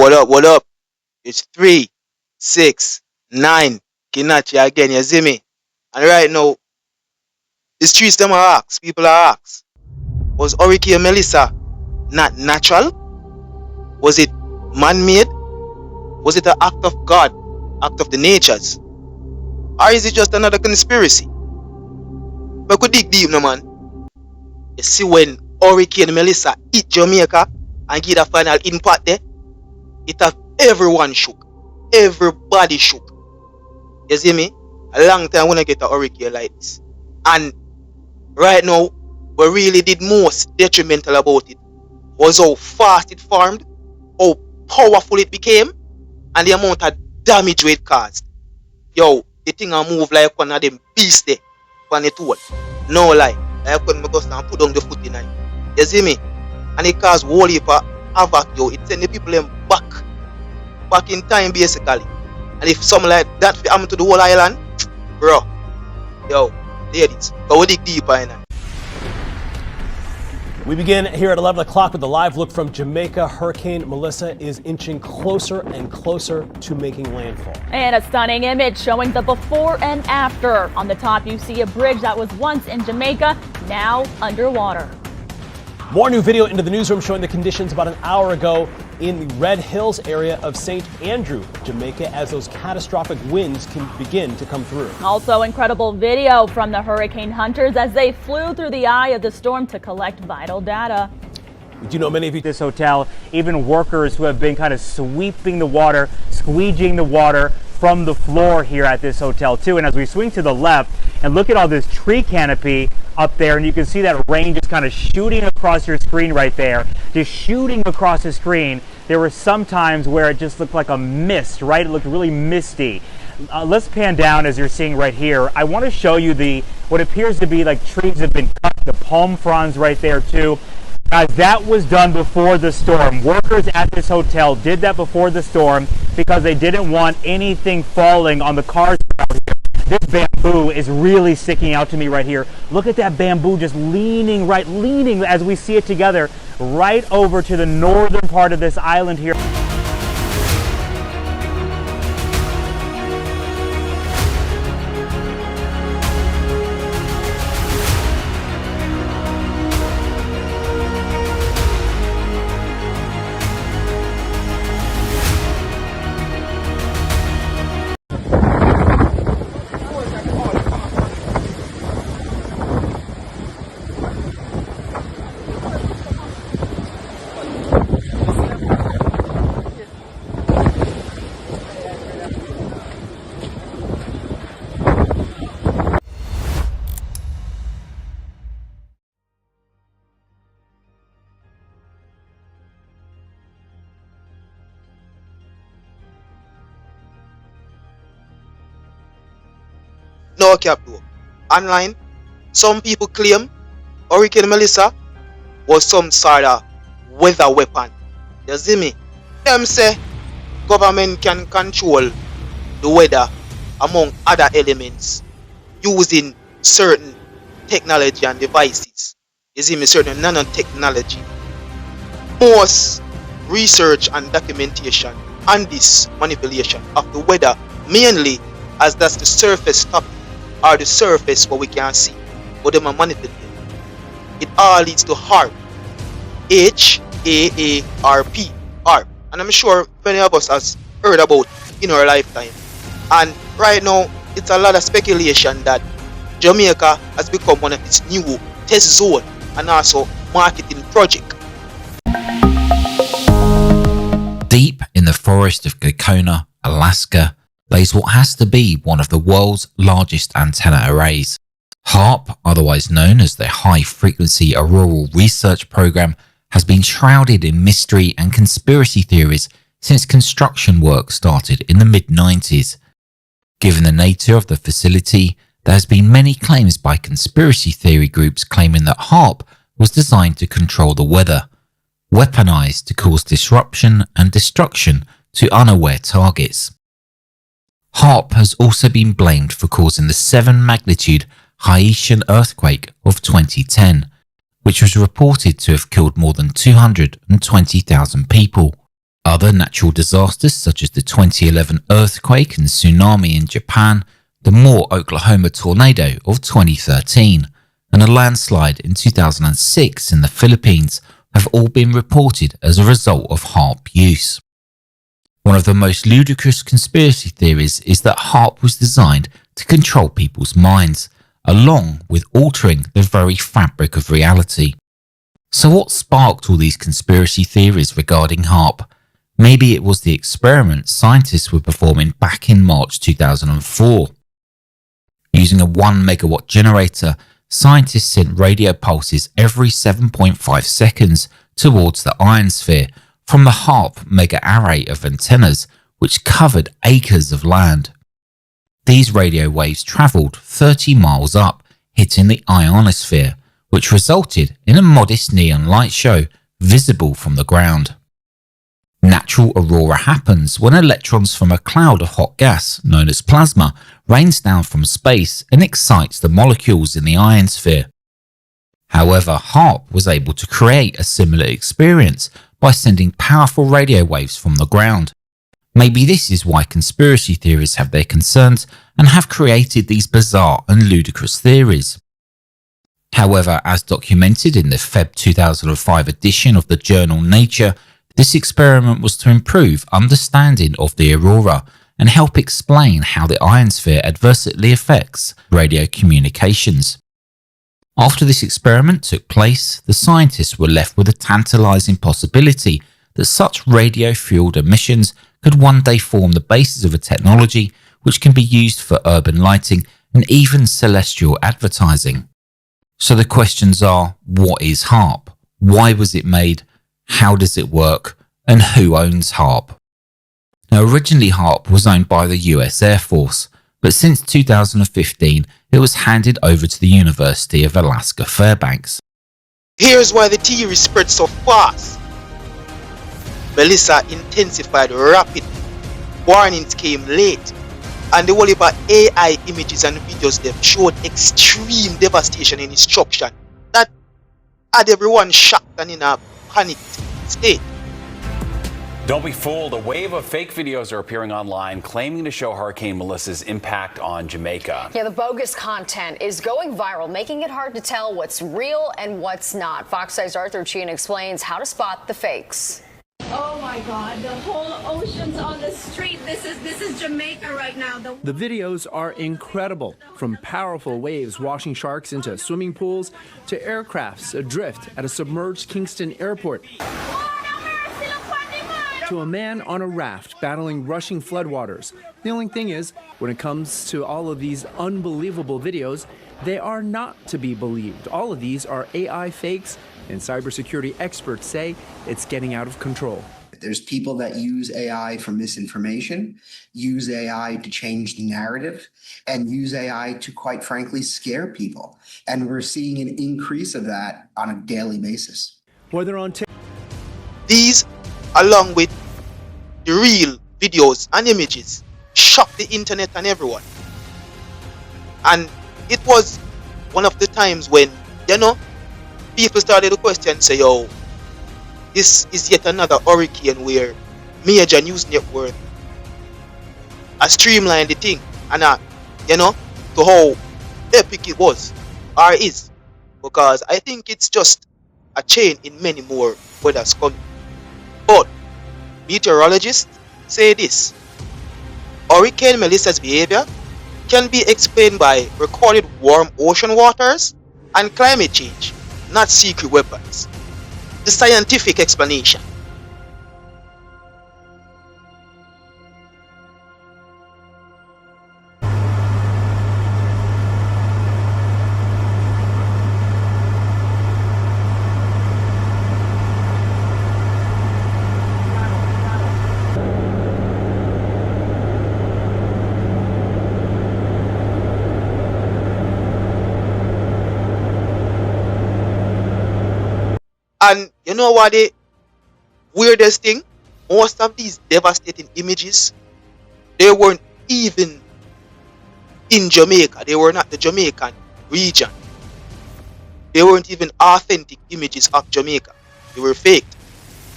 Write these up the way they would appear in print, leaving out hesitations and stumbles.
What up? What up? It's 3, 6, 9. Ki Nachi again, you see me? And right now, the streets them are asked. People are asked. Was Hurricane Melissa not natural? Was it man-made? Was it an act of God? Act of the natures? Or is it just another conspiracy? But could dig deep, no man. You see when Hurricane Melissa hit Jamaica and give a final impact there, it have everyone shook. Everybody shook. You see me? A long time when I get a hurricane like this. And right now, what really did most detrimental about it was how fast it formed, how powerful it became, and the amount of damage it caused. Yo, the thing I move like one of them beasts there on the tool. No lie. I couldn't go and put down the foot in it. You see me? And it caused whole heap of havoc, yo. It send the people them back in time basically. And if something like that happen to the whole island, bro, yo, ladies, but we dig deeper in it. We begin here at 11 o'clock with a live look from Jamaica. Hurricane Melissa is inching closer and closer to making landfall. And a stunning image showing the before and after. On the top, you see a bridge that was once in Jamaica, now underwater. More new video into the newsroom showing the conditions about an hour ago in the Red Hills area of St. Andrew, Jamaica, as those catastrophic winds can begin to come through. Also incredible video from the hurricane hunters as they flew through the eye of the storm to collect vital data. We do know many of you. This hotel, even workers who have been kind of sweeping the water, squeegeeing the water from the floor here at this hotel too. And as we swing to the left and look at all this tree canopy up there, and you can see that rain just kind of shooting across your screen right there, just shooting across the screen. There were some times where it just looked like a mist, right? It looked really misty. Let's pan down as you're seeing right here. I want to show you what appears to be like trees have been cut, the palm fronds right there too. Guys, that was done before the storm. Workers at this hotel did that before the storm because they didn't want anything falling on the cars out here. This bamboo is really sticking out to me right here. Look at that bamboo just leaning as we see it together right over to the northern part of this island here. No cap though. Online, some people claim Hurricane Melissa was some sort of weather weapon. You see me? Them say government can control the weather among other elements using certain technology and devices. You see me? Certain nanotechnology. Most research and documentation on this manipulation of the weather, mainly as that's the surface topic, or the surface what we can see, what them are manipulating. It all leads to HAARP. HAARP. HAARP. And I'm sure many of us has heard about in our lifetime. And right now, it's a lot of speculation that Jamaica has become one of its new test zone and also marketing project. Deep in the forest of Gakona, Alaska, lays what has to be one of the world's largest antenna arrays. HAARP, otherwise known as the High Frequency Auroral Research Program, has been shrouded in mystery and conspiracy theories since construction work started in the mid-90s. Given the nature of the facility, there has been many claims by conspiracy theory groups claiming that HAARP was designed to control the weather, weaponized to cause disruption and destruction to unaware targets. HAARP has also been blamed for causing the 7-magnitude Haitian earthquake of 2010, which was reported to have killed more than 220,000 people. Other natural disasters such as the 2011 earthquake and tsunami in Japan, the Moore, Oklahoma tornado of 2013, and a landslide in 2006 in the Philippines have all been reported as a result of HAARP use. One of the most ludicrous conspiracy theories is that HAARP was designed to control people's minds, along with altering the very fabric of reality. So what sparked all these conspiracy theories regarding HAARP? Maybe it was the experiment scientists were performing back in March 2004. Using a 1 megawatt generator, scientists sent radio pulses every 7.5 seconds towards the ionosphere from the HAARP mega array of antennas, which covered acres of land. These radio waves travelled 30 miles up, hitting the ionosphere, which resulted in a modest neon light show visible from the ground. Natural aurora happens when electrons from a cloud of hot gas, known as plasma, rains down from space and excites the molecules in the ionosphere. However, HAARP was able to create a similar experience by sending powerful radio waves from the ground. Maybe this is why conspiracy theories have their concerns and have created these bizarre and ludicrous theories. However, as documented in the Feb 2005 edition of the journal Nature, this experiment was to improve understanding of the aurora and help explain how the ionosphere adversely affects radio communications. After this experiment took place, the scientists were left with a tantalizing possibility that such radio-fueled emissions could one day form the basis of a technology which can be used for urban lighting and even celestial advertising. So the questions are, what is HAARP? Why was it made? How does it work? And who owns HAARP? Now, originally HAARP was owned by the US Air Force, but since 2015 it was handed over to the University of Alaska Fairbanks. Here's why the theory spread so fast. Melissa intensified rapidly. Warnings came late. And the whole about AI images and videos they've showed extreme devastation and destruction that had everyone shocked and in a panicked state. Don't be fooled. A wave of fake videos are appearing online claiming to show Hurricane Melissa's impact on Jamaica. Yeah, the bogus content is going viral, making it hard to tell what's real and what's not. Fox 5's Arthur Chien explains how to spot the fakes. Oh my God, the whole ocean's on the street. This is Jamaica right now. The videos are incredible, from powerful waves washing sharks into swimming pools to aircrafts adrift at a submerged Kingston airport, to a man on a raft battling rushing floodwaters. The only thing is, when it comes to all of these unbelievable videos, they are not to be believed. All of these are AI fakes, and cybersecurity experts say it's getting out of control. There's people that use AI for misinformation, use AI to change the narrative, and use AI to, quite frankly, scare people. And we're seeing an increase of that on a daily basis. Whether on These, along with the real videos and images, shocked the internet and everyone. And it was one of the times when, people started to question, say, yo, this is yet another hurricane where major news network streamlined the thing and to how epic it was or is, because I think it's just a chain in many more weathers coming. But meteorologists say this: Hurricane Melissa's behavior can be explained by recorded warm ocean waters and climate change, not secret weapons. The scientific explanation. And you know what the weirdest thing? Most of these devastating images, they weren't even in Jamaica. They were not the Jamaican region. They weren't even authentic images of Jamaica. They were faked.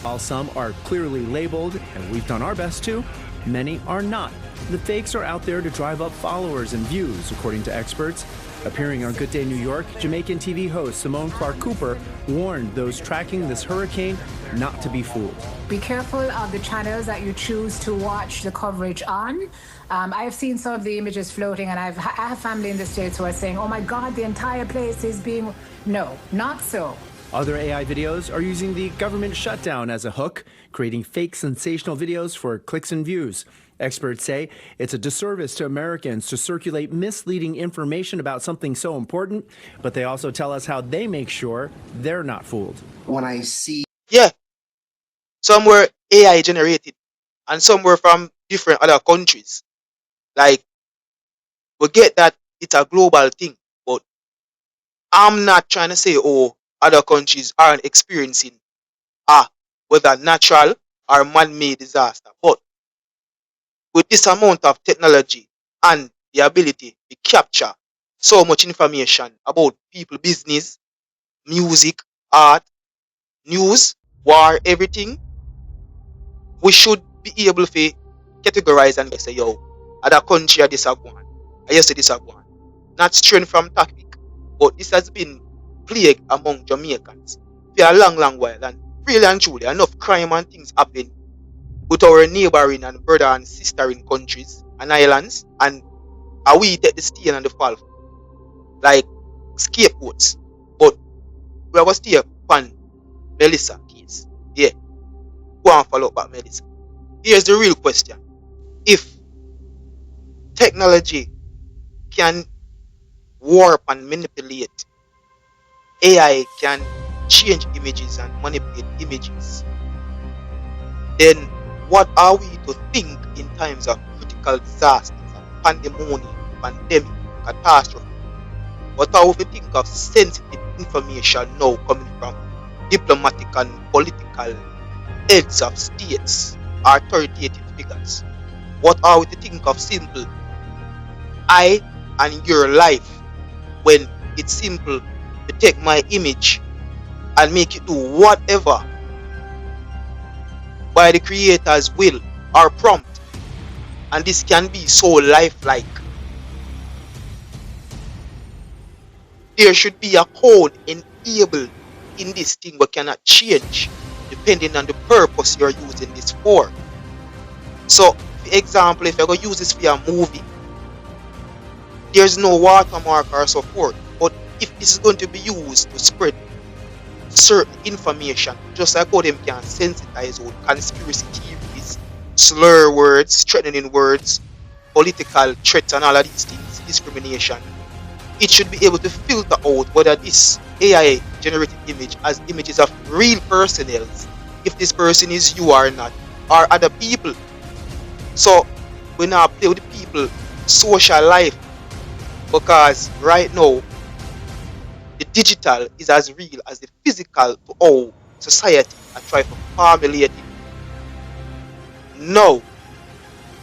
While some are clearly labeled, and we've done our best to, many are not. The fakes are out there to drive up followers and views, according to experts. Appearing on Good Day New York, Jamaican TV host Simone Clark Cooper warned those tracking this hurricane not to be fooled. Be careful of the channels that you choose to watch the coverage on. I have seen some of the images floating, and I have family in the States who are saying, oh my God, the entire place is being... No, not so. Other AI videos are using the government shutdown as a hook, creating fake sensational videos for clicks and views. Experts say it's a disservice to Americans to circulate misleading information about something so important, but they also tell us how they make sure they're not fooled. When I see... Yeah, some were AI generated and some were from different other countries. Like, we get that it's a global thing, but I'm not trying to say, oh, other countries aren't experiencing whether natural or man-made disaster. But with this amount of technology and the ability to capture so much information about people, business, music, art, news, war, everything, we should be able to categorize and say, yo, other country are this are going. I just say this are going. Not straying from topic, but this has been plague among Jamaicans for a long, long while. And really and truly, enough crime and things happen with our neighboring and brother and sister in countries and islands, and we take the stain and the fall like scapegoats. But we are going to stay on Melissa case. Yeah. Go and follow up about Melissa. Here's the real question. If technology can warp and manipulate, AI can change images and manipulate images, then what are we to think in times of critical disasters, pandemonium, pandemic, catastrophe? What are we to think of sensitive information now coming from diplomatic and political heads of states, authoritative figures? What are we to think of simple I and your life when it's simple to take my image and make it do whatever by the creator's will or prompt, and this can be so lifelike? There should be a code enabled in this thing but cannot change depending on the purpose you're using this for. So, for example, if you're going to use this for a movie, there's no watermark or so forth. But if this is going to be used to spread certain information, just like how them can sensitize out conspiracy theories, slur words, threatening words, political threats and all of these things, discrimination, it should be able to filter out whether this AI generated image has images of real personnel, if this person is you or not, or other people. So we now play with the people social life, because right now the digital is as real as the physical to all society and try to formulate it. No.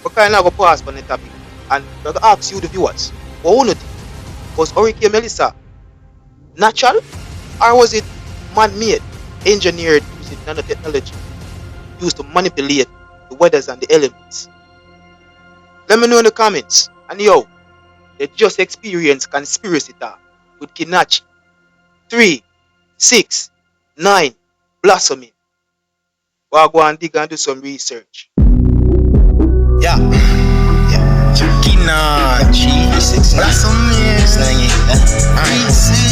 We can now go past on the topic and we're going to ask you the viewers, what do you think? Was Hurricane Melissa natural, or was it man-made, engineered using nanotechnology used to manipulate the weathers and the elements? Let me know in the comments. And yo, they just experienced conspiracy talk with Ki Nachi. 3, 6, 9, blossoming. We'll go and dig and do some research. Yeah. Ki Nachi, blossoming. Alright.